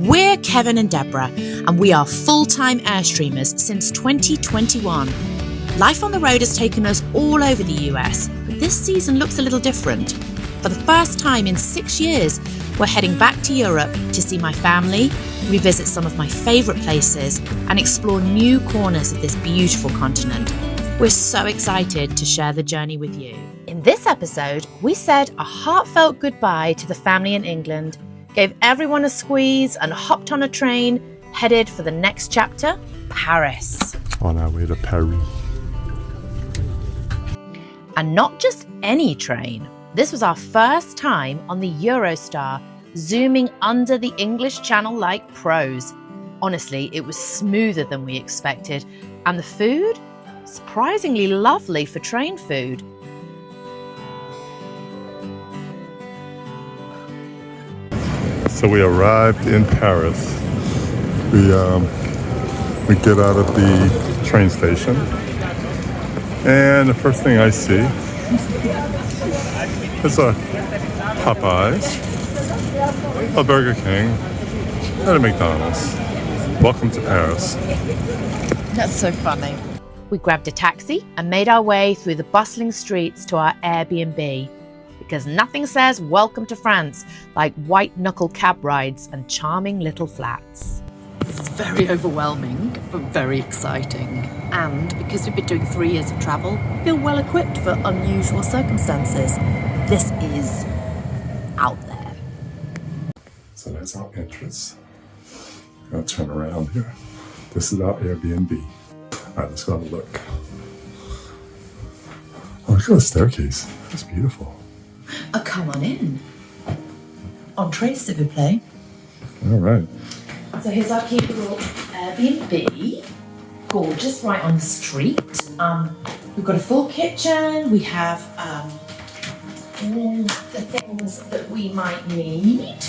We're Kevin and Deborah, and we are full-time Airstreamers since 2021. Life on the road has taken us all over the US, but this season looks a little different. For the first time in 6 years, we're heading back to Europe to see my family, revisit some of my favourite places, and explore new corners of this beautiful continent. We're so excited to share the journey with you. In this episode, we said a heartfelt goodbye to the family in England, gave everyone a squeeze and hopped on a train, headed for the next chapter, Paris. On our way to Paris. And not just any train. This was our first time on the Eurostar, zooming under the English Channel like pros. Honestly, it was smoother than we expected. And the food? Surprisingly lovely for train food. So we arrived in Paris. We get out of the train station, and the first thing I see is a Popeyes, a Burger King, and a McDonald's. Welcome to Paris. That's so funny. We grabbed a taxi and made our way through the bustling streets to our Airbnb. Because nothing says welcome to France like white-knuckle cab rides and charming little flats. It's very overwhelming, but very exciting. And because we've been doing 3 years of travel, we feel well equipped for unusual circumstances. This is out there. So that's our entrance. I'll turn around here. This is our Airbnb. All right, let's go have a look. Oh, look at the staircase. It's beautiful. Oh, come on in. Entree, s'il vous plaît. All right. So here's our cute little Airbnb. Gorgeous, right on the street. We've got a full kitchen. We have all the things that we might need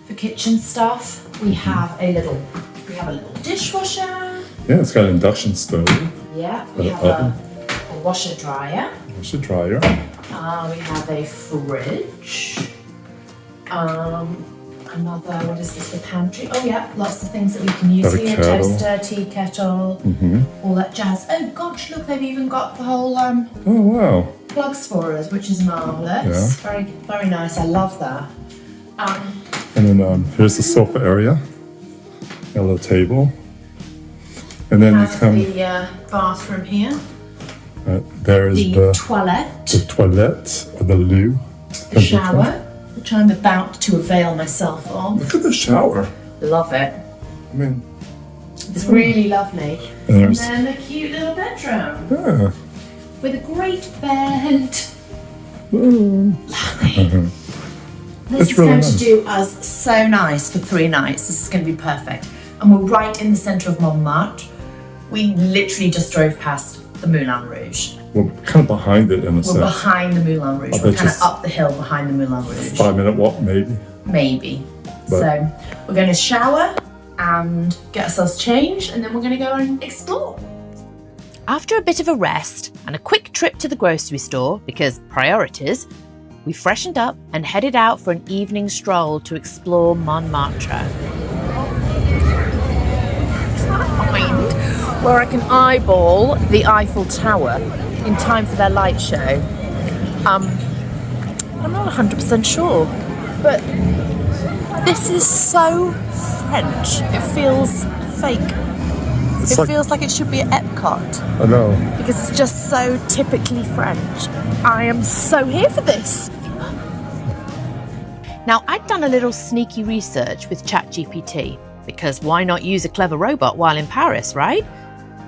for kitchen stuff. We have a little dishwasher. Yeah, it's got an induction stove. Yeah, we have a washer dryer. Washer dryer. We have a fridge. Another, what is this, the pantry? Oh yeah, lots of things that we can use Got a here. kettle. Toaster, tea kettle, all that jazz. Oh gosh, look, they've even got the whole Oh, wow. plugs for us, which is marvellous. Yeah. Very, very nice. I love that. And then here's the sofa area. Got a little table. And then you Have come, the bathroom here. there is The toilet. the toilet, or the loo. The shower, which I'm about to avail myself of. Look at the shower. Love it. I mean, It's really lovely. And And there's- then a cute little bedroom yeah. with a great bed. Mm. Lovely. This It's is really going nice. to do us so nice for 3 nights. This is going to be perfect. And we're right in the centre of Montmartre. We literally just drove past the Moulin Rouge. We're kind of behind it in a We're sense. behind the Moulin Rouge. I We're bet kind of just- up the hill behind the Moulin Rouge. 5-minute walk, maybe. Maybe. But- So we're going to shower and get ourselves changed, and then we're going to go and explore. After a bit of a rest and a quick trip to the grocery store, because priorities, we freshened up and headed out for an evening stroll to explore Montmartre. Find where I can eyeball the Eiffel Tower in time for their light show. I'm not 100% sure, but this is so French. It feels fake. It's It like, feels like it should be at Epcot I know. because it's just so typically French. I am so here for this. Now, I'd done a little sneaky research with ChatGPT because why not use a clever robot while in Paris, right?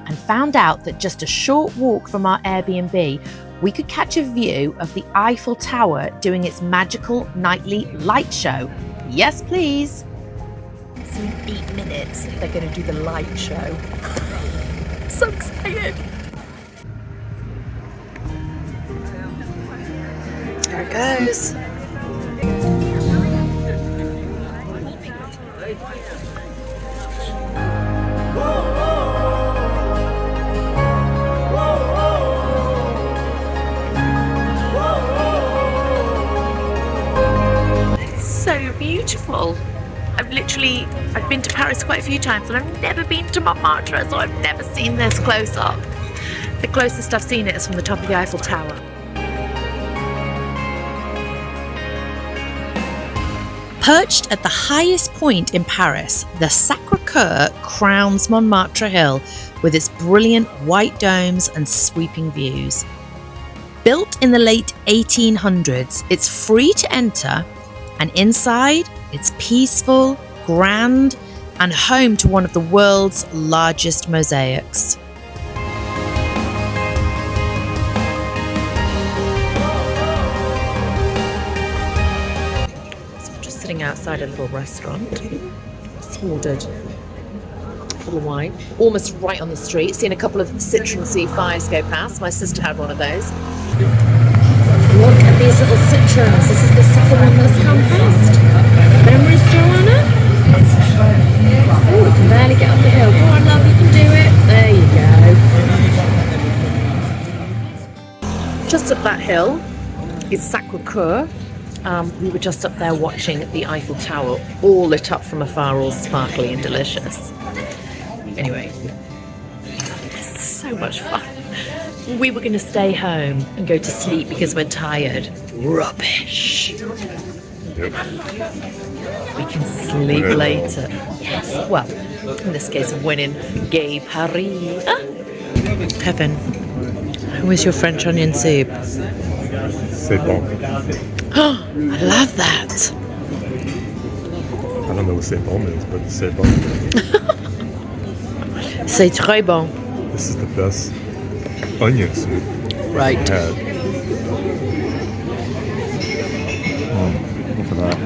And found out that just a short walk from our Airbnb, we could catch a view of the Eiffel Tower doing its magical nightly light show. Yes, please. So in 8 minutes, they're going to do the light show. So excited. There it goes. It's so beautiful. I've been to Paris quite a few times and I've never been to Montmartre, so I've never seen this close up. The closest I've seen it is from the top of the Eiffel Tower. Perched at the highest point in Paris, the Sacré-Cœur crowns Montmartre Hill with its brilliant white domes and sweeping views. Built in the late 1800s, it's free to enter, and inside, it's peaceful, grand, and home to one of the world's largest mosaics. So I'm just sitting outside a little restaurant. Just ordered a little wine, almost right on the street. Seen a couple of citrusy fives go past. My sister had one of those. Look at these little citrons. This is the second one that's come past. Memories, Joanna? Oh, we can barely get up the hill. Go on, love, you can do it. There you go. Just up that hill is Sacré-Cœur. We were just up there watching the Eiffel Tower, all lit up from afar, all sparkly and delicious. Anyway, so much fun. We were going to stay home and go to sleep because we're tired. Rubbish. Yep. We can sleep later. Yes. Well, in this case, winning Gay Paris. Kevin, how is your French onion soup? C'est bon. Oh, I love that. I don't know what c'est bon means, but c'est bon. C'est très bon. This is the best onion soup Right. I've had. Look at that.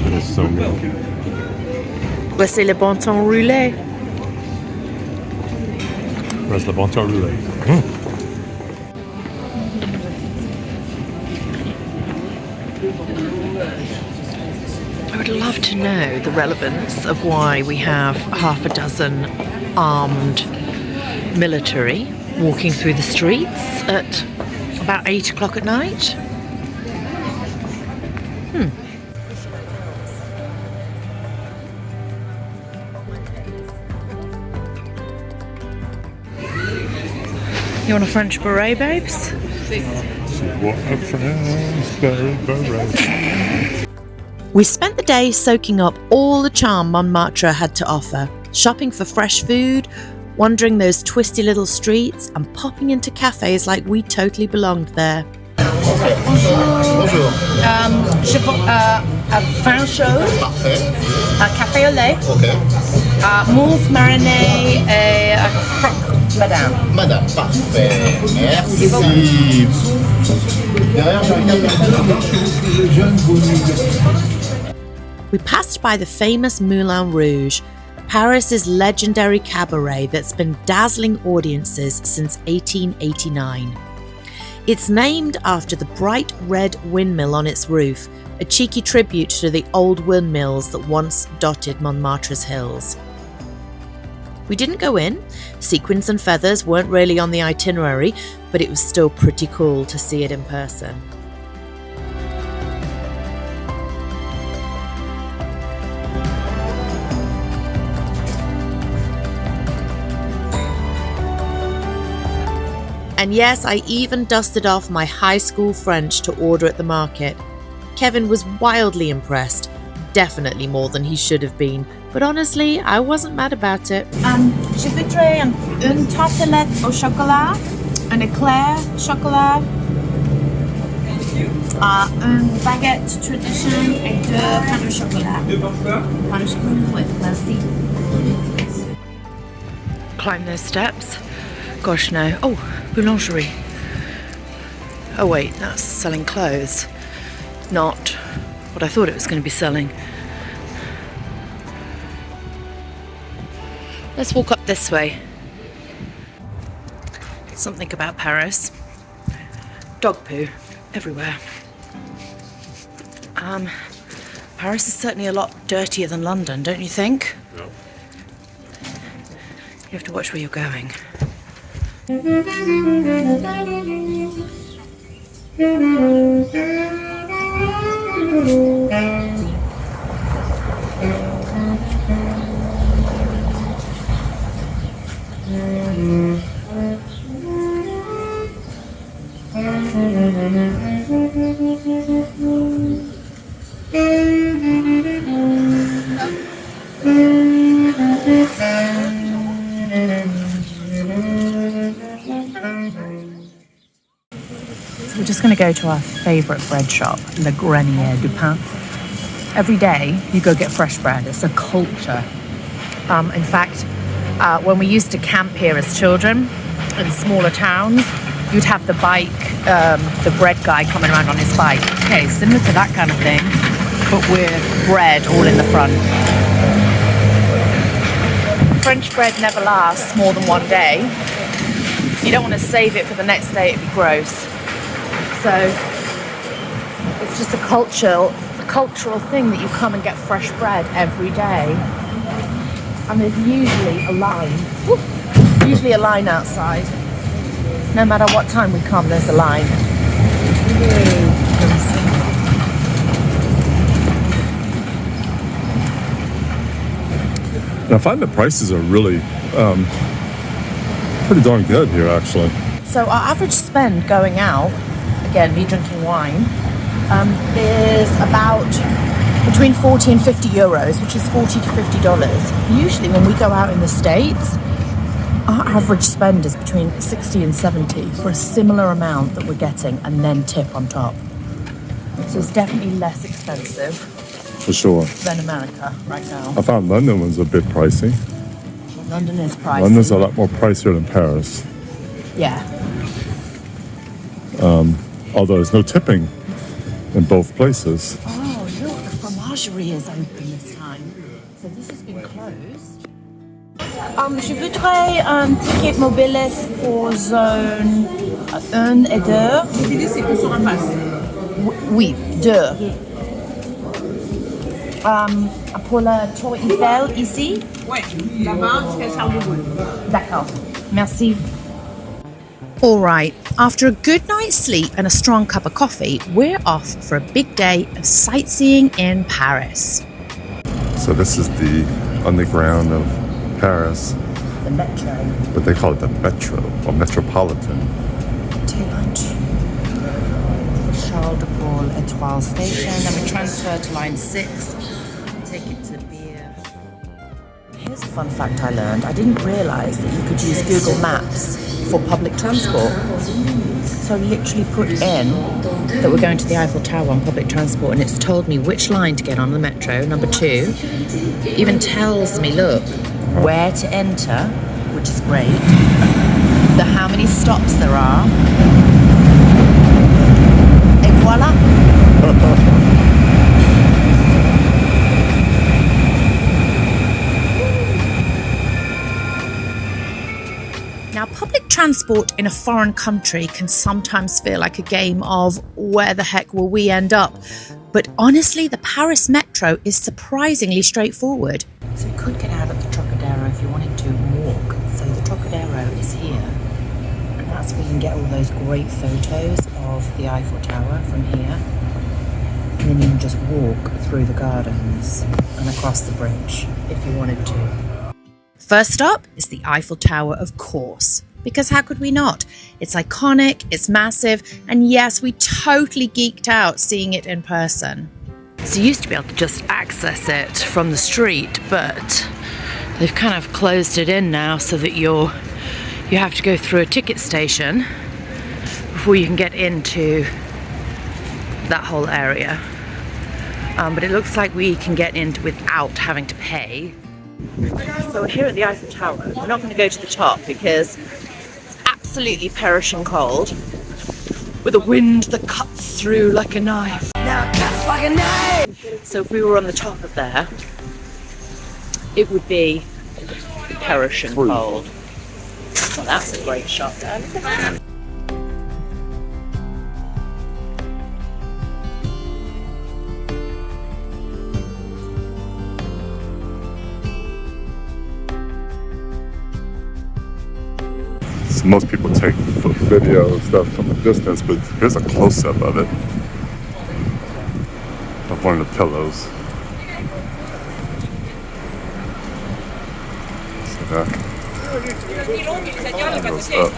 It is so good. Bah, c'est le bon temps roulé. Where's le bon temps roulé? I would love to know the relevance of why we have half a dozen armed military walking through the streets at about 8 o'clock at night. You want a French beret, babes? What a French beret. We spent the day soaking up all the charm Montmartre had to offer, shopping for fresh food, wandering those twisty little streets, and popping into cafes like we totally belonged there. Bonjour. Je prends un vin chaud, un café au lait, mousse marinée et un croque, madame. Madame, parfait. Merci. Derrière, j'ai un café. We passed by the famous Moulin Rouge, Paris's legendary cabaret that's been dazzling audiences since 1889. It's named after the bright red windmill on its roof, a cheeky tribute to the old windmills that once dotted Montmartre's hills. We didn't go in. Sequins and feathers weren't really on the itinerary, but it was still pretty cool to see it in person. And yes, I even dusted off my high school French to order at the market. Kevin was wildly impressed, definitely more than he should have been, but honestly, I wasn't mad about it. Je voudrais une tartelette au chocolat, un éclair chocolat, une baguette tradition et deux pains au chocolat. Pain au chocolat, oui, merci. Climb those steps. Gosh, no. Oh, boulangerie. Oh, wait, that's selling clothes. Not what I thought it was going to be selling. Let's walk up this way. Something about Paris. Dog poo everywhere. Paris is certainly a lot dirtier than London, don't you think? No. You have to watch where you're going. We're just going to go to our favourite bread shop, Le Grenier du Pain. Every day you go get fresh bread. It's a culture. In fact, when we used to camp here as children in smaller towns, you'd have the bread guy coming around on his bike. Okay, similar to that kind of thing, but with bread all in the front. French bread never lasts more than one day. You don't want to save it for the next day, it'd be gross. So it's just a cultural thing that you come and get fresh bread every day. And there's usually a line outside. No matter what time we come, there's a line. And I find the prices are really pretty darn good here, actually. So our average spend going out, again, me drinking wine, is about between 40 and 50 euros, which is $40 to $50. Usually when we go out in the States, our average spend is between 60 and 70 for a similar amount that we're getting, and then tip on top. So it's definitely less expensive For sure. than America right now. I found London was a bit pricey. London is pricey. London's a lot more pricier than Paris. Yeah. Although there's no tipping in both places. Oh, look, the fromagerie is open this time. So this has been closed. Je voudrais un ticket mobilis pour zone 1 et 2. C'est que sur un pass. Oui, 2. Pour la tour Eiffel ici. Ouais, là-bas, jusqu'à Charles de Gaulle. D'accord. Merci. All right, after a good night's sleep and a strong cup of coffee, we're off for a big day of sightseeing in Paris. So this is the underground of Paris, The metro. but they call it the metro or metropolitan. To lunch. The Charles de Gaulle Étoile station, then we transfer to line 6, take it to Beer. Here's a fun fact I learned. I didn't realise that you could use Google Maps for public transport. So I literally put in that we're going to the Eiffel Tower on public transport, and it's told me which line to get on the metro, number 2. It even tells me, look, where to enter, which is great, how many stops there are. Et voila! Now, public transport in a foreign country can sometimes feel like a game of where the heck will we end up? But honestly, the Paris metro is surprisingly straightforward. So you could get out at the Trocadero if you wanted to walk. So the Trocadero is here. And that's where you can get all those great photos of the Eiffel Tower from here. And then you can just walk through the gardens and across the bridge if you wanted to. First up is the Eiffel Tower, of course, because how could we not? It's iconic, it's massive, and yes, we totally geeked out seeing it in person. So you used to be able to just access it from the street, but they've kind of closed it in now so that you have to go through a ticket station before you can get into that whole area. But it looks like we can get in without having to pay. So we're here at the Eiffel Tower. We're not going to go to the top because it's absolutely perishing cold with a wind that cuts through like a knife. Now it cuts like a knife! So if we were on the top of there, it would be perishing cold. Well, that's a great shot there. Look at that. Most people take video and stuff from a distance, but here's a close-up of it. one of the pillows. So that goes up.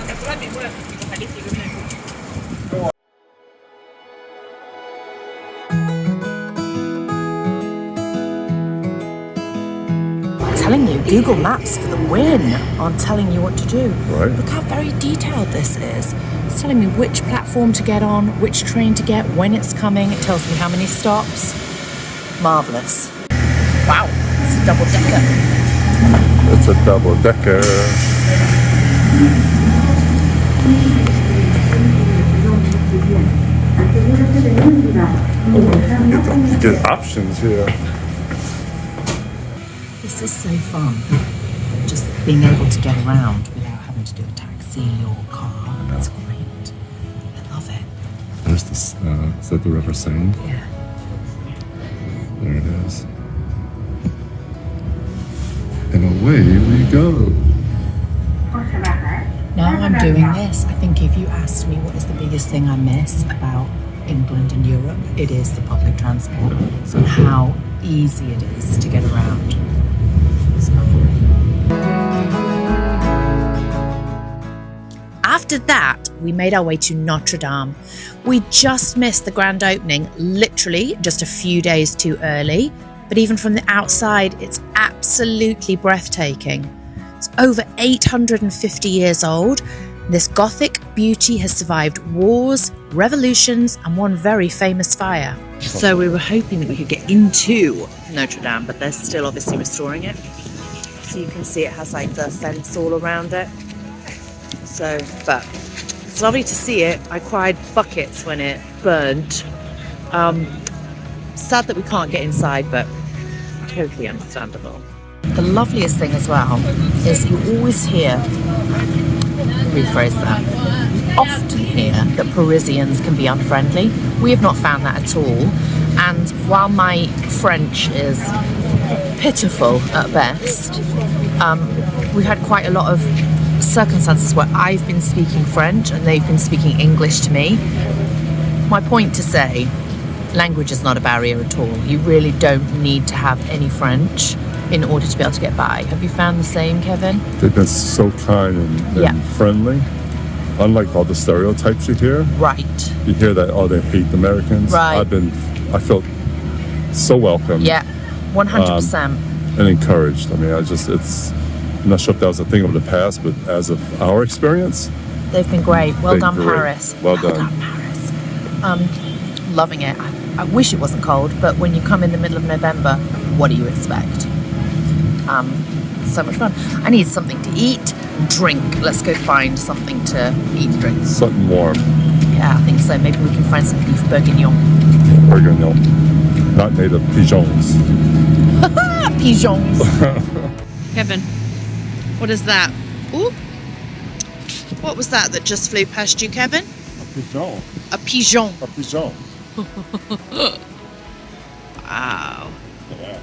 Telling you, Google Maps for the win on telling you what to do. Right. Look how very detailed this is. It's telling me which platform to get on, which train to get, when it's coming. It tells me how many stops. Marvellous. Wow, it's a double-decker. It's a double-decker. You get options here. This is so fun. Just being able to get around without having to do a taxi or car. That's great. I love it. There's this, is that the River Seine? Yeah. There it is. And away we go. Now I'm doing this. I think if you asked me what is the biggest thing I miss about England and Europe, it is the public transport and how easy it is to get around. After that, we made our way to Notre Dame. We just missed the grand opening, literally just a few days too early, but even from the outside, it's absolutely breathtaking. It's over 850 years old. This Gothic beauty has survived wars, revolutions, and one very famous fire. So we were hoping that we could get into Notre Dame, but they're still obviously restoring it. So you can see it has like the fence all around it. So, but it's lovely to see it. I cried buckets when it burned. Sad that we can't get inside, but totally understandable. The loveliest thing as well is you always hear, rephrase that, you often hear that Parisians can be unfriendly. We have not found that at all. And while my French is pitiful at best, we've had quite a lot of circumstances where I've been speaking French and they've been speaking English to me. My point to say, language is not a barrier at all. You really don't need to have any French in order to be able to get by. Have you found the same, Kevin? They've been so kind and friendly. Unlike all the stereotypes you hear. Right. You hear that, oh, they hate Americans. Right. I felt so welcome. Yeah, 100%. And encouraged. I mean, I'm not sure if that was a thing of the past, but as of our experience, they've been great. Well done, great. Paris. Well done, Paris. Loving it. I wish it wasn't cold, but when you come in the middle of November, what do you expect? So much fun. I need something to eat and drink. Let's go find something to eat and drink. Something warm. Yeah, I think so. Maybe we can find some beef bourguignon. Bourguignon. Not made of pigeons. Pigeons. Kevin, what is that? Ooh. What was that just flew past you, Kevin? A pigeon. A pigeon. A pigeon. Wow. Yeah.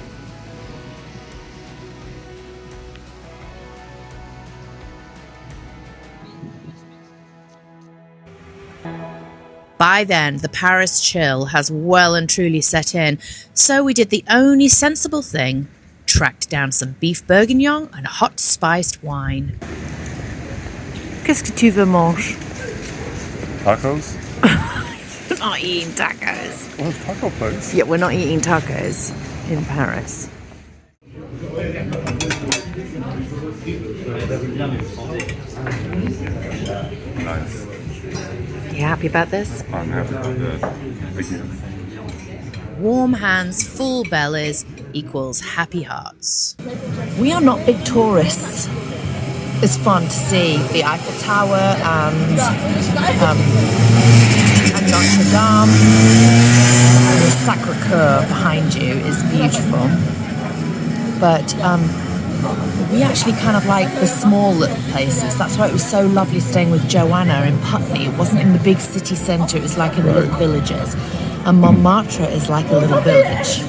By then, the Paris chill has well and truly set in, so we did the only sensible thing, tracked down some beef bourguignon and hot spiced wine. Qu'est-ce que tu veux manger? Tacos? We're not eating tacos. Well, taco place. Yeah, we're not eating tacos in Paris. Nice. You happy about this? I'm happy about that. Again. Warm hands, full bellies equals happy hearts. We are not big tourists. It's fun to see the Eiffel Tower and Notre Dame. The Sacré-Cœur behind you is beautiful. But we actually kind of like the small little places. That's why it was so lovely staying with Joanna in Putney. It wasn't in the big city centre, it was like in the little villages. And Montmartre is like a little village.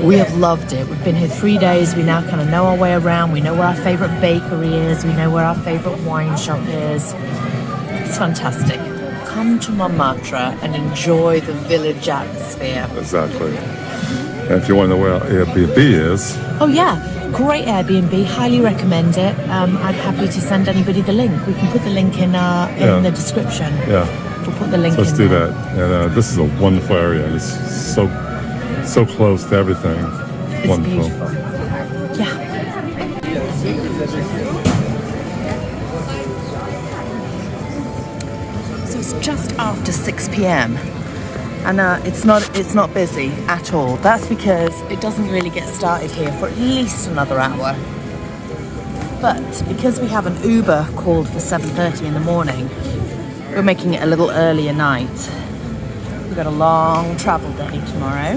We have loved it. We've been here 3 days. We now kind of know our way around. We know where our favourite bakery is. We know where our favourite wine shop is. It's fantastic. come to Montmartre and enjoy the village atmosphere. Exactly. And if you want to know where Airbnb is, Oh yeah, great Airbnb, highly recommend it. I'm happy to send anybody the link. We can put the link in the description. yeah, We'll put the link let's in do there. that. And this is a wonderful area. It's so close to everything. It's Wonderful. beautiful. Yeah. So it's just after 6 p.m. and it's not busy at all. That's because it doesn't really get started here for at least another hour. But because we have an Uber called for 7:30 in the morning, we're making it a little earlier night. We've got a long travel day tomorrow.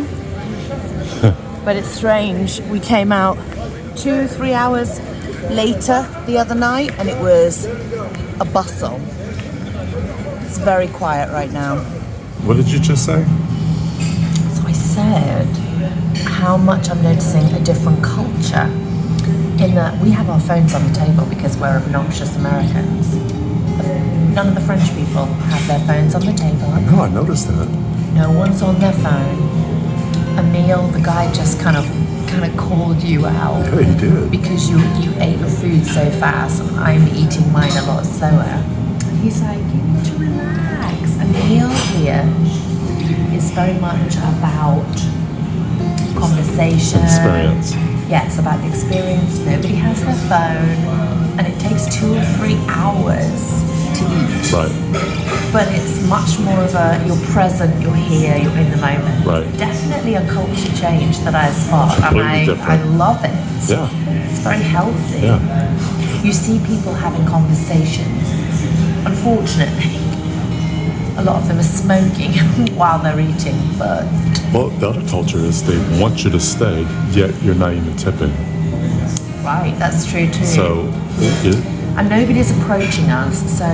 But it's strange, we came out 2-3 hours later the other night and it was a bustle. It's very quiet right now. What did you just say? So I said how much I'm noticing a different culture in that we have our phones on the table because we're obnoxious Americans. None of the French people have their phones on the table. No, I noticed that. No one's on their phone. Emil, the guy just kind of called you out. Yeah, he did. Because you ate your food so fast and I'm eating mine a lot slower. And he's like, you need to relax. And Emil here is very much about conversation. Experience. Yes, about the experience. Nobody has their phone and it takes 2 or 3 hours to eat. Right. But it's much more of a, you're present, you're here, you're in the moment. Right. Definitely a culture change that I spot, and Completely I different. love it. Yeah. It's very healthy. Yeah. You see people having conversations. Unfortunately, a lot of them are smoking while they're eating, but Well, the other culture is they want you to stay, yet you're not even tipping. right, that's true too. So, And nobody's approaching us, so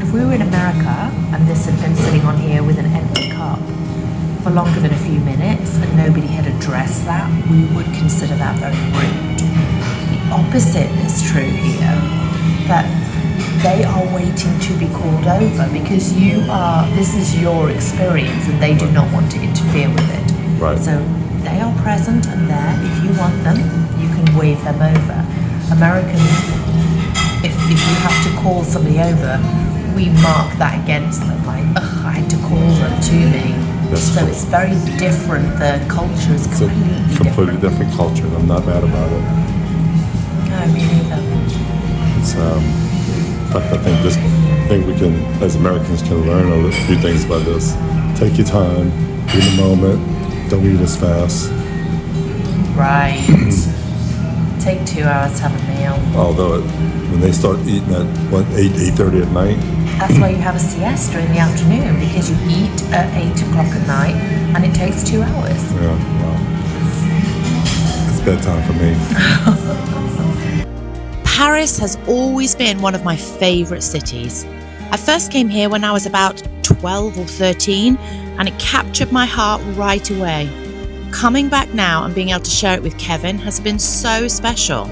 if we were in America and this had been sitting on here with an empty cup for longer than a few minutes and nobody had addressed that, we would consider that very rude. The opposite is true here, that they are waiting to be called over because this is your experience and they do not want to interfere with it. Right. So they are present and there. If you want them, you can wave them over. Americans, if you have to call somebody over, we mark that against them, like, ugh, I had to call them to me. That's So cool. it's very different. The culture is it's a completely different. different culture. And I'm not mad about it. No, me neither. It's I think we can, as Americans, can learn a few things by this. Take your time, be in the moment, don't eat as fast. Right. Take 2 hours to have a meal. Although when they start eating at 8:30 at night, That's why you have a siesta in the afternoon, because you eat at 8 o'clock at night and it takes 2 hours. yeah, well, it's bedtime for me. Paris has always been one of my favourite cities. I first came here when I was about 12 or 13 and it captured my heart right away. Coming back now and being able to share it with Kevin has been so special.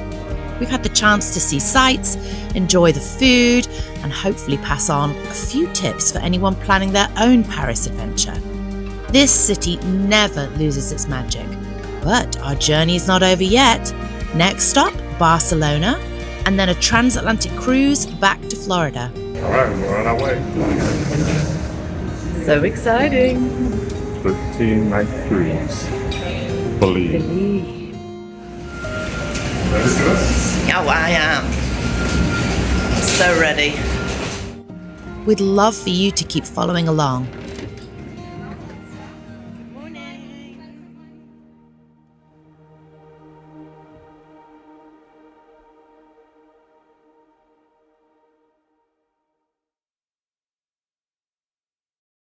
We've had the chance to see sights, enjoy the food, and hopefully pass on a few tips for anyone planning their own Paris adventure. This city never loses its magic. But our journey is not over yet. Next stop, Barcelona, and then a transatlantic cruise back to Florida. All right, we're on our way. So exciting. 13-night cruise. Believe. Oh, I am. So ready. We'd love for you to keep following along.